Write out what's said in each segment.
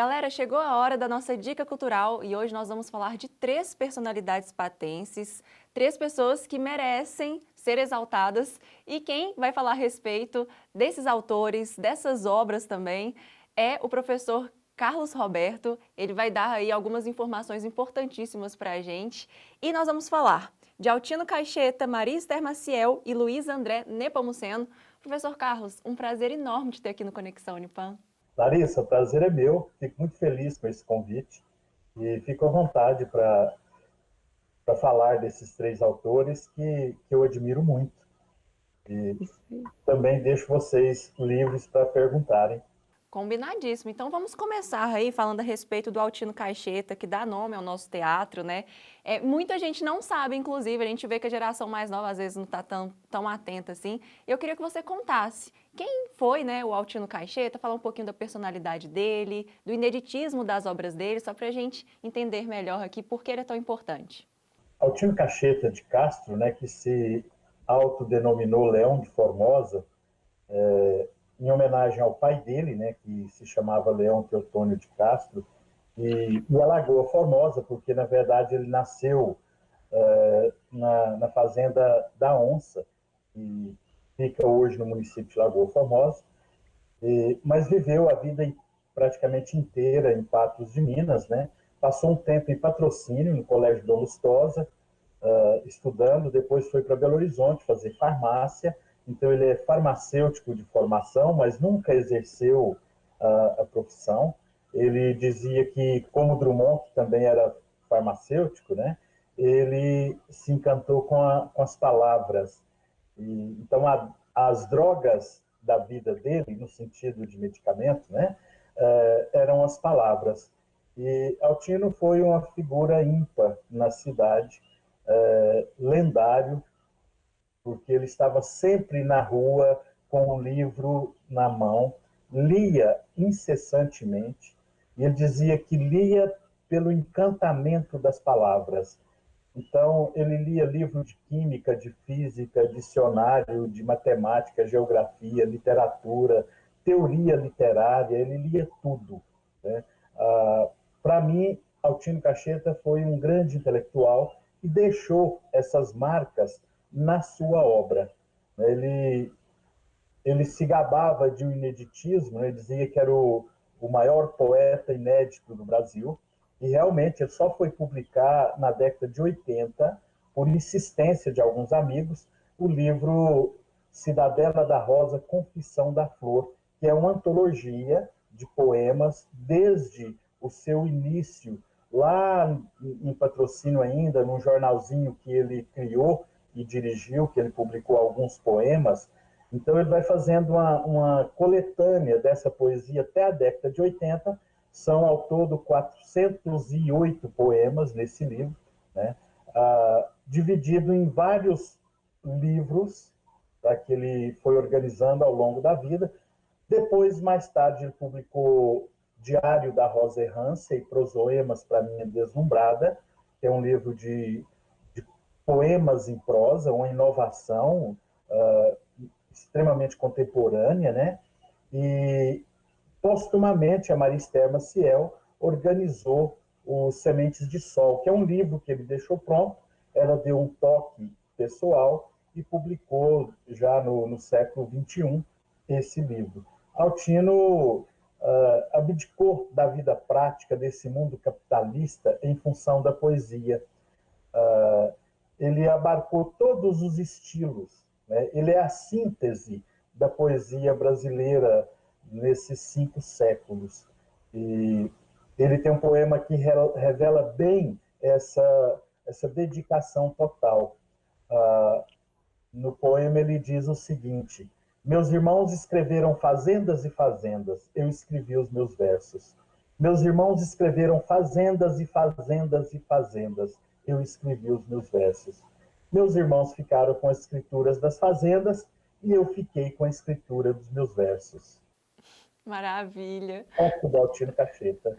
Galera, chegou a hora da nossa dica cultural e hoje nós vamos falar de 3 personalidades patenses, 3 pessoas que merecem ser exaltadas, e quem vai falar a respeito desses autores, dessas obras também, é o professor Carlos Roberto. Ele vai dar aí algumas informações importantíssimas para a gente e nós vamos falar de Altino Caixeta, Maria Esther Maciel e Luiz André Nepomuceno. Professor Carlos, um prazer enorme te ter aqui no Conexão Unipam. Larissa, o prazer é meu, fico muito feliz com esse convite e fico à vontade para falar desses 3 autores que eu admiro muito. E também deixo vocês livres para perguntarem. Combinadíssimo. Então vamos começar aí falando a respeito do Altino Caixeta, que dá nome ao nosso teatro, né? Muita gente não sabe, inclusive, a gente vê que a geração mais nova às vezes não está tão atenta assim. Eu queria que você contasse quem foi, né, o Altino Caixeta, falar um pouquinho da personalidade dele, do ineditismo das obras dele, só para a gente entender melhor aqui por que ele é tão importante. Altino Caixeta de Castro, né, que se autodenominou Leão de Formosa, em homenagem ao pai dele, né, que se chamava Leão Teotônio de Castro, e a Lagoa Formosa, porque na verdade ele nasceu na fazenda da Onça, que fica hoje no município de Lagoa Formosa, mas viveu a vida praticamente inteira em Patos de Minas, né? Passou um tempo em Patrocínio, no Colégio Dom Lustosa, estudando, depois foi para Belo Horizonte fazer farmácia. Então ele é farmacêutico de formação, mas nunca exerceu a profissão. Ele dizia que, como Drummond, que também era farmacêutico, né, ele se encantou com as palavras. Então as drogas da vida dele, no sentido de medicamento, né, eram as palavras. E Altino foi uma figura ímpar na cidade, lendário, porque ele estava sempre na rua com um livro na mão, lia incessantemente, e ele dizia que lia pelo encantamento das palavras. Então, ele lia livro de química, de física, dicionário, de matemática, geografia, literatura, teoria literária, ele lia tudo, né? Para mim, Altino Caixeta foi um grande intelectual e deixou essas marcas na sua obra. Ele se gabava de um ineditismo, né? Ele dizia que era o maior poeta inédito do Brasil, e realmente ele só foi publicar na década de 80, por insistência de alguns amigos, o livro Cidadela da Rosa, Confissão da Flor, que é uma antologia de poemas desde o seu início, lá em Patrocínio ainda, num jornalzinho que ele criou e dirigiu, que ele publicou alguns poemas. Então ele vai fazendo uma coletânea dessa poesia até a década de 80, são ao todo 408 poemas nesse livro, né? Dividido em vários livros, tá, que ele foi organizando ao longo da vida. Depois, mais tarde, ele publicou Diário da Rosa Errância e Prosoemas para Minha Deslumbrada, que é um livro de poemas em prosa, uma inovação extremamente contemporânea, né? E postumamente a Maria Esther Maciel organizou o Sementes de Sol, que é um livro que ele deixou pronto. Ela deu um toque pessoal e publicou já no século XXI esse livro. Altino abdicou da vida prática desse mundo capitalista em função da poesia. Ele abarcou todos os estilos, né? Ele é a síntese da poesia brasileira nesses 5 séculos. E ele tem um poema que revela bem essa dedicação total. No poema ele diz o seguinte: meus irmãos escreveram fazendas e fazendas, eu escrevi os meus versos. Meus irmãos escreveram fazendas e fazendas e fazendas, eu escrevi os meus versos. Meus irmãos ficaram com as escrituras das fazendas e eu fiquei com a escritura dos meus versos. Maravilha! Foco do Altino Caixeta.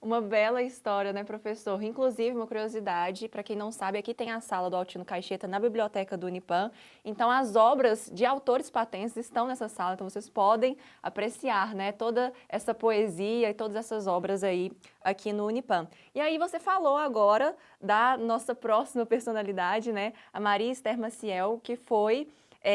Uma bela história, né, professor? Inclusive, uma curiosidade, para quem não sabe, aqui tem a sala do Altino Caixeta na biblioteca do Unipam. Então, as obras de autores patentes estão nessa sala, então vocês podem apreciar, né, toda essa poesia e todas essas obras aí aqui no Unipam. E aí você falou agora da nossa próxima personalidade, né, a Maria Esther Maciel, que foi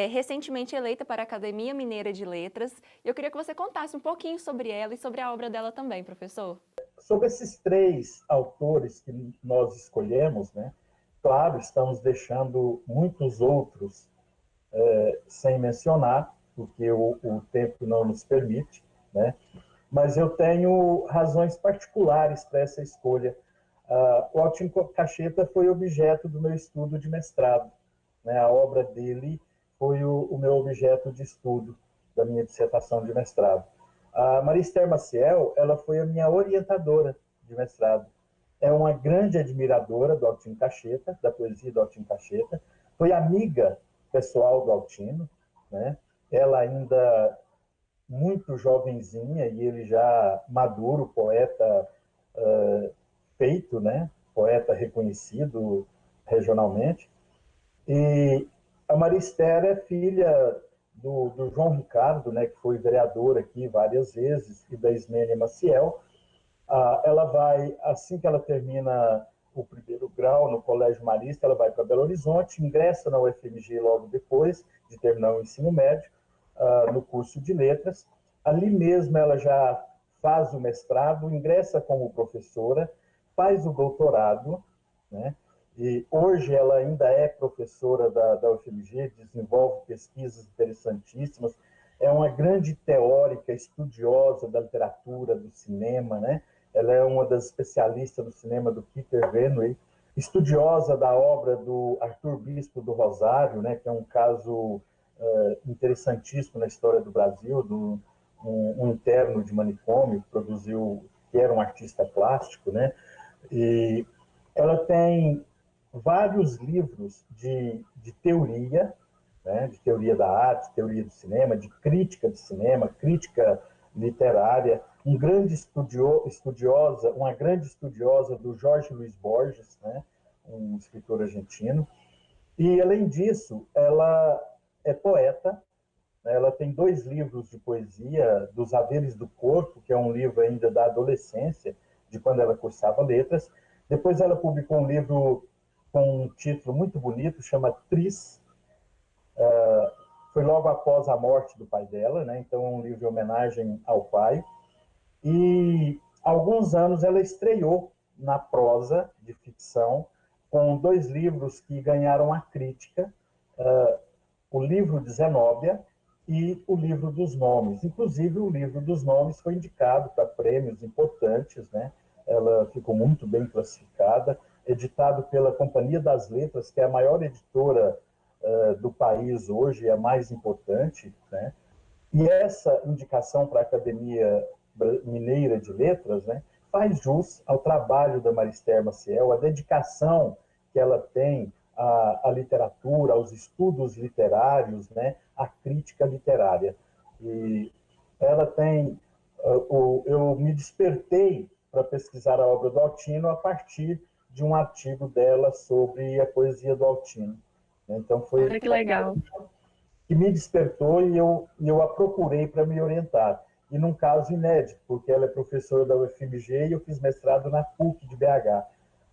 recentemente eleita para a Academia Mineira de Letras. E eu queria que você contasse um pouquinho sobre ela e sobre a obra dela também, professor. Sobre esses três autores que nós escolhemos, né? Claro, estamos deixando muitos outros sem mencionar, porque o tempo não nos permite, né? Mas eu tenho razões particulares para essa escolha. O Altino Cacheta foi objeto do meu estudo de mestrado, né? A obra dele foi o meu objeto de estudo da minha dissertação de mestrado. A Maria Esther Maciel, ela foi a minha orientadora de mestrado. É uma grande admiradora do Altino Cacheta, da poesia do Altino Cacheta. Foi amiga pessoal do Altino, né? Ela ainda muito jovenzinha e ele já maduro, poeta feito, né? Poeta reconhecido regionalmente. E a Maristéria é filha do João Ricardo, né, que foi vereador aqui várias vezes, e da Ismênia Maciel. Ela vai, assim que ela termina o primeiro grau no Colégio Marista, ela vai para Belo Horizonte, ingressa na UFMG logo depois de terminar o ensino médio, no curso de letras. Ali mesmo ela já faz o mestrado, ingressa como professora, faz o doutorado, né? E hoje ela ainda é professora da UFMG, desenvolve pesquisas interessantíssimas, é uma grande teórica, estudiosa da literatura, do cinema, né? Ela é uma das especialistas do cinema do Peter Greenaway, estudiosa da obra do Arthur Bispo do Rosário, né? Que é um caso interessantíssimo na história do Brasil, um interno de manicômio que produziu, que era um artista plástico, né? E ela tem vários livros de teoria, né, de teoria da arte, teoria do cinema, de crítica de cinema, crítica literária, uma grande estudiosa do Jorge Luiz Borges, né, um escritor argentino. E, além disso, ela é poeta, né, ela tem 2 livros de poesia, Dos Haveres do Corpo, que é um livro ainda da adolescência, de quando ela cursava letras. Depois ela publicou um livro com um título muito bonito, chama Tris. Foi logo após a morte do pai dela, né? Então é um livro de homenagem ao pai. E há alguns anos ela estreou na prosa de ficção com 2 livros que ganharam a crítica, o livro de Zenóbia e o livro dos nomes. Inclusive o livro dos nomes foi indicado para prêmios importantes, né? Ela ficou muito bem classificada, editado pela Companhia das Letras, que é a maior editora do país hoje, é a mais importante, né? E essa indicação para a Academia Mineira de Letras, né, faz jus ao trabalho da Maristéria Maciel, a dedicação que ela tem à literatura, aos estudos literários, né, à crítica literária. E ela tem... eu me despertei para pesquisar a obra do Altino a partir de um artigo dela sobre a poesia do Altino. Então foi Olha que legal. que me despertou e eu a procurei para me orientar. E num caso inédito, porque ela é professora da UFMG e eu fiz mestrado na PUC de BH.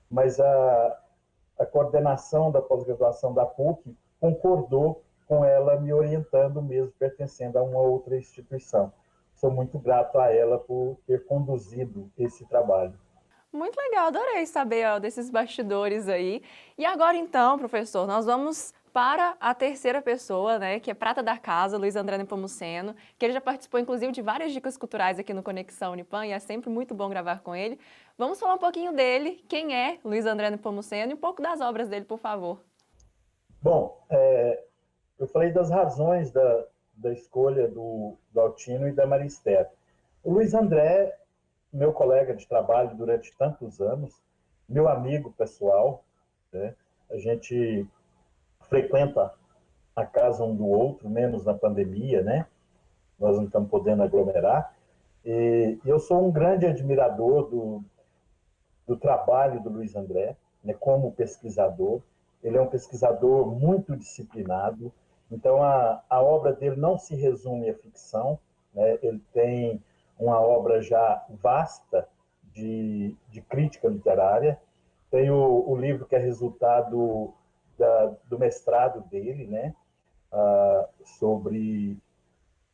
Mas a coordenação da pós-graduação da PUC concordou com ela me orientando mesmo, pertencendo a uma outra instituição. Sou muito grato a ela por ter conduzido esse trabalho. Muito legal, adorei saber ó, desses bastidores aí. E agora então, professor, nós vamos para a terceira pessoa, né, que é prata da casa, Luiz André Nepomuceno, que ele já participou inclusive de várias dicas culturais aqui no Conexão Unipam e é sempre muito bom gravar com ele. Vamos falar um pouquinho dele, quem é Luiz André Nepomuceno e um pouco das obras dele, por favor. Bom, eu falei das razões da escolha do Altino e da Maristéria. O Luiz André, meu colega de trabalho durante tantos anos, meu amigo pessoal, né? A gente frequenta a casa um do outro, menos na pandemia, né? Nós não estamos podendo aglomerar. E eu sou um grande admirador do trabalho do Luiz André, né, como pesquisador. Ele é um pesquisador muito disciplinado, então a obra dele não se resume à ficção, né, ele tem uma obra já vasta de crítica literária. Tem o livro que é resultado do mestrado dele, né, sobre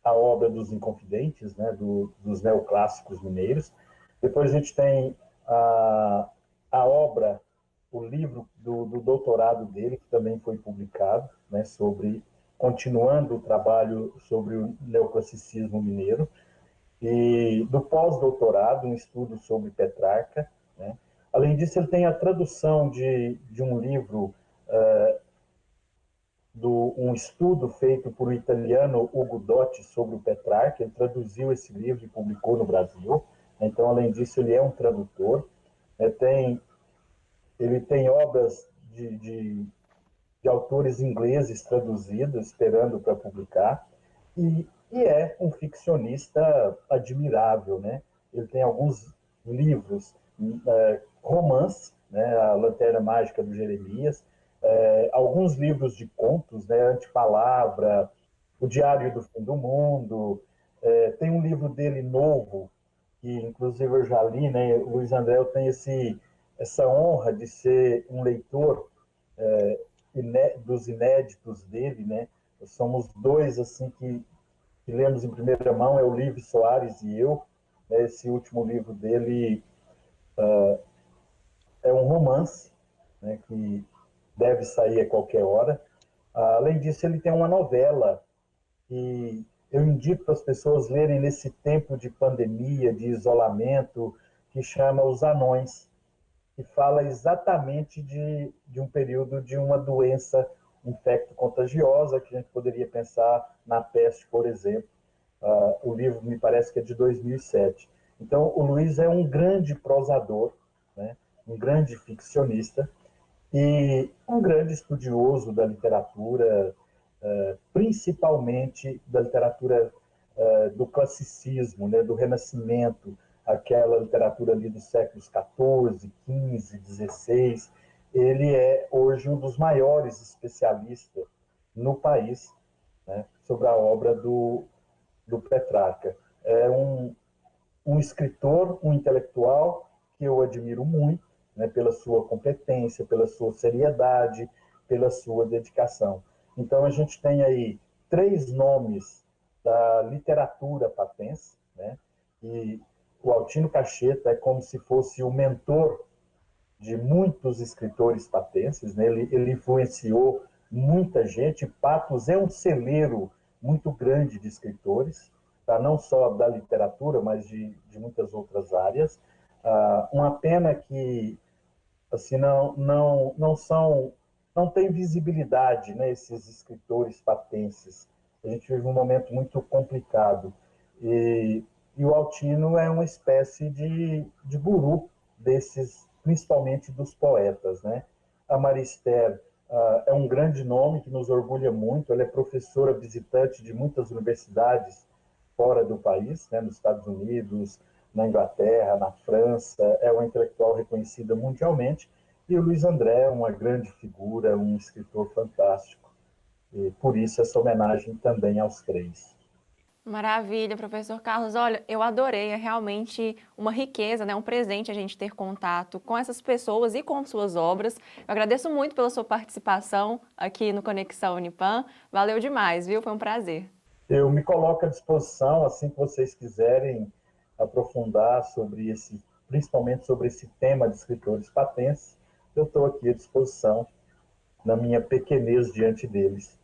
a obra dos Inconfidentes, né, dos neoclássicos mineiros. Depois a gente tem a obra, o livro do doutorado dele, que também foi publicado, né, continuando o trabalho sobre o neoclassicismo mineiro, e do pós-doutorado, um estudo sobre Petrarca, né. Além disso, ele tem a tradução de um livro, um estudo feito por um italiano, Ugo Dotti, sobre o Petrarca. Ele traduziu esse livro e publicou no Brasil. Então, além disso, ele é um tradutor. Ele tem obras de autores ingleses traduzidas, esperando para publicar, e é um ficcionista admirável, né? Ele tem alguns livros, romance, né? A Lanterna Mágica do Jeremias, alguns livros de contos, né? Antipalavra, O Diário do Fim do Mundo, tem um livro dele novo, que inclusive eu já li, né? O Luiz André tem essa honra de ser um leitor dos inéditos dele, né? Somos dois assim que lemos em primeira mão, é o Livio Soares e eu. Esse último livro dele é um romance, né, que deve sair a qualquer hora. Além disso, ele tem uma novela que eu indico para as pessoas lerem nesse tempo de pandemia, de isolamento, que chama Os Anões, que fala exatamente de um período de uma doença infecto-contagiosa, que a gente poderia pensar na peste, por exemplo. O livro me parece que é de 2007. Então, o Luiz é um grande prosador, né? Um grande ficcionista e um grande estudioso da literatura, principalmente da literatura do classicismo, né? Do Renascimento, aquela literatura ali dos séculos XIV, XV, XVI. Ele é hoje um dos maiores especialistas no país, né, sobre a obra do Petrarca. É um escritor, um intelectual que eu admiro muito, né, pela sua competência, pela sua seriedade, pela sua dedicação. Então a gente tem aí 3 nomes da literatura patense, né, e o Altino Cacheta é como se fosse o mentor de muitos escritores patenses, né? Ele influenciou muita gente. Patos é um celeiro muito grande de escritores, tá? Não só da literatura, mas de muitas outras áreas. Uma pena que assim não tem visibilidade, né, esses escritores patenses. A gente vive um momento muito complicado e o Altino é uma espécie de guru desses, principalmente dos poetas, né? A Marister é um grande nome que nos orgulha muito. Ela é professora visitante de muitas universidades fora do país, né, nos Estados Unidos, na Inglaterra, na França. É uma intelectual reconhecida mundialmente. E o Luiz André é uma grande figura, um escritor fantástico. E por isso essa homenagem também aos 3. Maravilha, professor Carlos. Olha, eu adorei, é realmente uma riqueza, né? Um presente a gente ter contato com essas pessoas e com suas obras. Eu agradeço muito pela sua participação aqui no Conexão Unipam. Valeu demais, viu? Foi um prazer. Eu me coloco à disposição, assim que vocês quiserem aprofundar principalmente sobre esse tema de escritores patenses, eu estou aqui à disposição, na minha pequenez diante deles.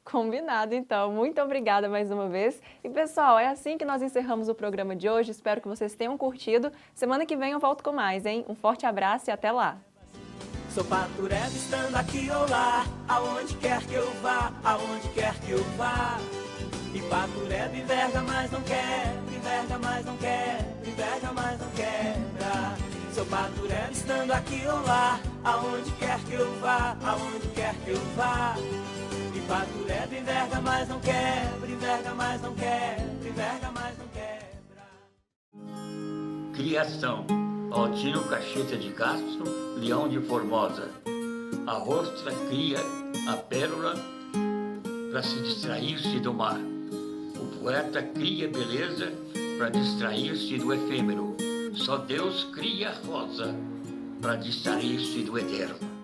Combinado, então. Muito obrigada mais uma vez. E, pessoal, é assim que nós encerramos o programa de hoje. Espero que vocês tenham curtido. Semana que vem eu volto com mais, hein? Um forte abraço e até lá. Sou patureba estando aqui ou lá, aonde quer que eu vá, aonde quer que eu vá. E patureba enverga, mas não quebra, enverga, mas não quebra, enverga, mas não quebra. Sou patureba estando aqui ou lá, aonde quer que eu vá, aonde quer que eu vá. E patureba enverga, mas não quebra, enverga, mas não quebra, enverga, mas não quebra. Criação Altino Cacheta de Castro, Leão de Formosa. A rostra cria a pérola para se distrair-se do mar. O poeta cria beleza para distrair-se do efêmero. Só Deus cria a rosa para distrair-se do eterno.